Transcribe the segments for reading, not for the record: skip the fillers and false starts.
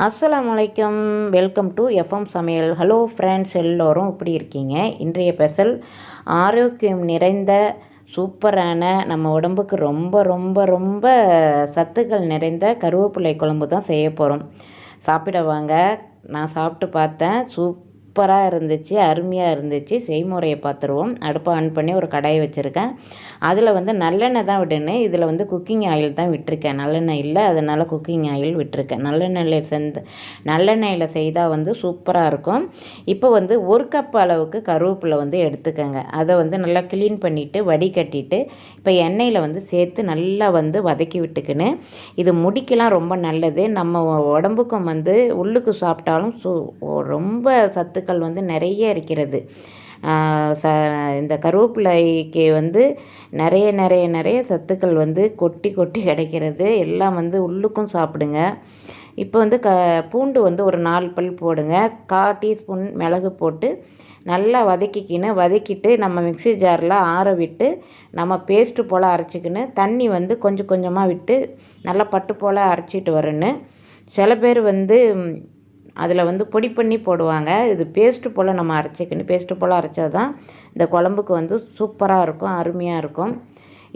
அஸ்ஸலாமு அலைக்கும். Welcome to FM சமையல். ஹலோ ஃப்ரெண்ட்ஸ், எல்லோரும் எப்படி இருக்கீங்க? இன்றைய ஸ்பெஷல் ஆரோக்கியம் நிறைந்த சூப்பரான நம்ம உடம்புக்கு ரொம்ப ரொம்ப ரொம்ப சத்துக்கள் நிறைந்த கருவேப்பிலை குழம்பு தான் செய்ய போகிறோம். சாப்பிட வாங்க. நான் சாப்பிட்டு பார்த்தேன். சூப்பராக இருந்துச்சு, அருமையாக இருந்துச்சு. செய்முறையை பார்த்துருவோம். அடுப்பை ஆன் பண்ணி ஒரு கடாயை வச்சுருக்கேன். அதில் நல்லெண்ணெய் தான் விடணும். இதில் குக்கிங் ஆயில் தான் விட்டுருக்கேன். நல்லெண்ணெய் இல்லை, அதனால் குக்கிங் ஆயில் விட்டுருக்கேன். நல்லெண்ணெயில் செய்தால் சூப்பராக இருக்கும். இப்போ 1 கப் அளவுக்கு கருவேப்பிலை எடுத்துக்கங்க. அதை நல்லா க்ளீன் பண்ணிவிட்டு வடிகட்டிட்டு இப்போ எண்ணெயில் சேர்த்து நல்லா வதக்கி விட்டுக்குன்னு. இது முடிக்கெலாம் ரொம்ப நல்லது. நம்ம உடம்புக்கும் உள்ளுக்கு சாப்பிட்டாலும் ரொம்ப சத்துக்கள் நிறைய இருக்கிறது. இந்த கருவேப்பிலைக்கு நிறைய நிறைய நிறைய சத்துக்கள் கொட்டி கொட்டி கிடைக்கிறது. எல்லாம் உள்ளுக்கும் சாப்பிடுங்க. இப்போ பூண்டு ஒரு 4 பல் போடுங்க. 1/4 டீஸ்பூன் மிளகு போட்டு நல்லா வதக்கிட்டு நம்ம மிக்ஸி ஜாரில் ஆற விட்டு நம்ம பேஸ்ட்டு போல் அரைச்சிக்கின்னு தண்ணி கொஞ்சம் கொஞ்சமாக விட்டு நல்லா பட்டு போல் அரைச்சிட்டு வரணும். சில பேர் அதில் பொடி பண்ணி போடுவாங்க. இது பேஸ்ட்டு போல் நம்ம அரைச்சிக்கணும். பேஸ்ட்டு போல் அரைச்சா தான் இந்த குழம்புக்கு சூப்பராக இருக்கும், அருமையாக இருக்கும்.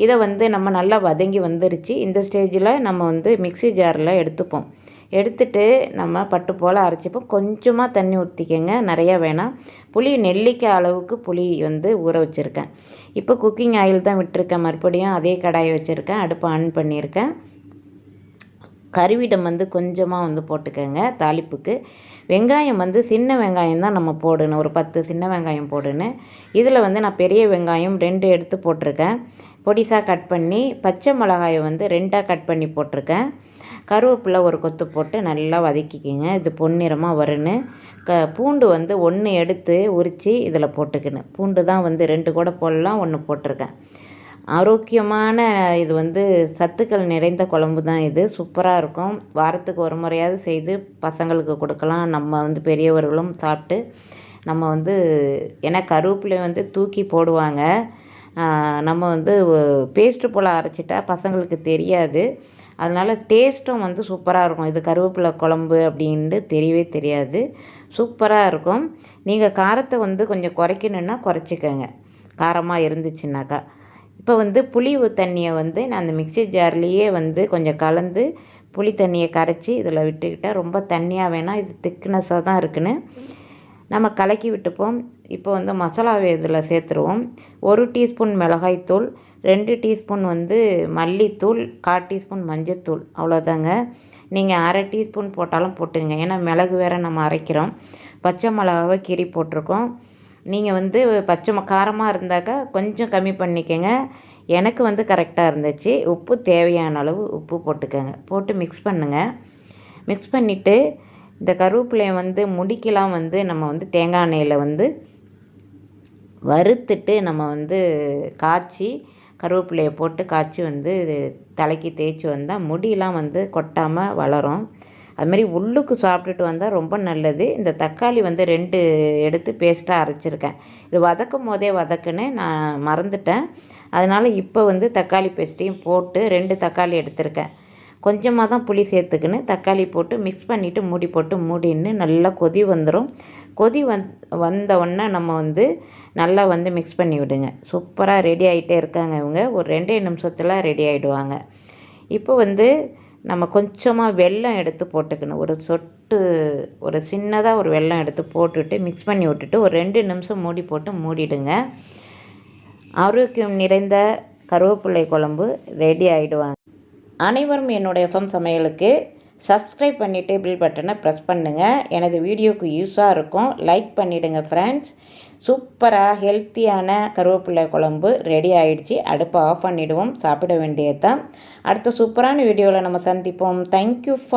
இதை நம்ம நல்லா வதங்கி வந்துருச்சு. இந்த ஸ்டேஜில் நம்ம மிக்ஸி ஜாரில் எடுத்துப்போம். எடுத்துட்டு நம்ம பட்டு போல் அரைச்சிப்போம். கொஞ்சமாக தண்ணி ஊற்றிக்கங்க, நிறையா வேணாம். நெல்லிக்காய் அளவுக்கு புளி ஊற வச்சுருக்கேன். இப்போ குக்கிங் ஆயில் தான் விட்டுருக்கேன். மறுபடியும் அதே கடாயை வச்சுருக்கேன். அடுப்பை ஆன் பண்ணியிருக்கேன். கருவிடம் கொஞ்சமாக போட்டுக்கோங்க தாளிப்புக்கு. வெங்காயம் சின்ன வெங்காயம் தான் நம்ம போடணும். ஒரு 10 சின்ன வெங்காயம் போடணும். இதில் நான் பெரிய வெங்காயம் 2 எடுத்து போட்டிருக்கேன். பொடிசாக கட் பண்ணி பச்சை மிளகாயை 2ஆக கட் பண்ணி போட்டிருக்கேன். கருவேப்பிலை ஒரு கொத்து போட்டு நல்லா வதக்கிக்கிங்க. இது பொன்னிறமாக வரணும். பூண்டு 1 எடுத்து உரித்து இதில் போட்டுக்கணும். பூண்டு தான் 2 கூட போடலாம், 1 போட்டிருக்கேன். ஆரோக்கியமான இது சத்துக்கள் நிறைந்த குழம்பு தான் இது. சூப்பராக இருக்கும். வாரத்துக்கு ஒரு முறையாவது செய்து பசங்களுக்கு கொடுக்கலாம். நம்ம பெரியவர்களும் சாப்பிட்டு நம்ம ஏன்னா கருவேப்பிலை தூக்கி போடுவாங்க. நம்ம பேஸ்ட்டு போல் அரைச்சிட்டா பசங்களுக்கு தெரியாது. அதனால் டேஸ்ட்டும் சூப்பராக இருக்கும். இது கருவேப்பிலை குழம்பு அப்படின்ட்டு தெரியவே தெரியாது. சூப்பராக இருக்கும். நீங்கள் காரத்தை கொஞ்சம் குறைக்கணுன்னா குறைச்சிக்கங்க, காரமாக இருந்துச்சுன்னாக்கா. இப்போ புளி தண்ணியை நான் அந்த மிக்ஸி ஜார்லேயே கொஞ்சம் கலந்து புளி தண்ணியை கரைச்சி இதில் விட்டுக்கிட்டால் ரொம்ப தண்ணியாக வேணாம், இது திக்னஸாக தான் இருக்குன்னு நம்ம கலக்கி விட்டுப்போம். இப்போ மசாலாவை இதில் சேர்த்துருவோம். 1 டீஸ்பூன் மிளகாய்த்தூள், 2 டீஸ்பூன் மல்லித்தூள், 1/4 டீஸ்பூன் மஞ்சத்தூள். அவ்வளோதாங்க. நீங்கள் 1/2 டீஸ்பூன் போட்டாலும் போட்டுங்க. ஏன்னா மிளகு வேறு நம்ம அரைக்கிறோம். பச்சை மிளகாவை கீறி போட்டிருக்கோம். நீங்கள் பச்சை காரமாக இருந்தாக்கா கொஞ்சம் கம்மி பண்ணிக்கங்க. எனக்கு கரெக்டாக இருந்துச்சு. உப்பு தேவையான அளவு உப்பு போட்டுக்கோங்க. போட்டு மிக்ஸ் பண்ணுங்கள். மிக்ஸ் பண்ணிவிட்டு இந்த கருவேப்பிலையை முடிக்கலாம் நம்ம தேங்காய் எண்ணெயில் வறுத்துட்டு நம்ம காய்ச்சி கருவேப்பிலையை போட்டு காய்ச்சி தலைக்கு தேய்ச்சி வந்தால் முடியெலாம் கொட்டாமல் வளரும். அதுமாதிரி உள்ளுக்கு சாப்பிட்டுட்டு வந்தால் ரொம்ப நல்லது. இந்த தக்காளி 2 எடுத்து பேஸ்ட்டாக அரைச்சிருக்கேன். இது வதக்கும் போதே வதக்குன்னு நான் மறந்துட்டேன். அதனால் இப்போ தக்காளி பேஸ்ட்டையும் போட்டு 2 தக்காளி எடுத்திருக்கேன். கொஞ்சமாக தான் புளி சேர்த்துக்கின்னு தக்காளி போட்டு மிக்ஸ் பண்ணிவிட்டு மூடி போட்டு மூடின்னு நல்லா கொதி வந்துடும். கொதி வந்த உடனே நம்ம நல்லா மிக்ஸ் பண்ணி விடுங்க. சூப்பராக ரெடி ஆகிட்டே இருக்காங்க இவங்க. ஒரு 2 நிமிஷத்தில் ரெடி ஆகிடுவாங்க. இப்போ நம்ம கொஞ்சமாக வெல்லம் எடுத்து போட்டுக்கணும். ஒரு சொட்டு, ஒரு சின்னதாக ஒரு வெல்லம் எடுத்து போட்டுட்டு மிக்ஸ் பண்ணி விட்டுட்டு ஒரு 2 நிமிஷம் மூடி போட்டு மூடிடுங்க. ஆரோக்கியம் நிறைந்த கருவேப்பிலை குழம்பு ரெடி ஆகிடுவாங்க. அனைவரும் என்னோடய எஃப்எம் சமையலுக்கு சப்ஸ்கிரைப் பண்ணிவிட்டு பில் பட்டனை ப்ரெஸ் பண்ணுங்கள். எனது வீடியோவுக்கு யூஸாக இருக்கும். லைக் பண்ணிவிடுங்க ஃப்ரெண்ட்ஸ். சூப்பராக ஹெல்த்தியான கருவேப்பிலை குழம்பு ரெடி ஆகிடுச்சு. அடுப்பை ஆஃப் பண்ணிவிடுவோம். சாப்பிட வேண்டியது தான். அடுத்த சூப்பரான வீடியோவில் நம்ம சந்திப்போம். Thank you for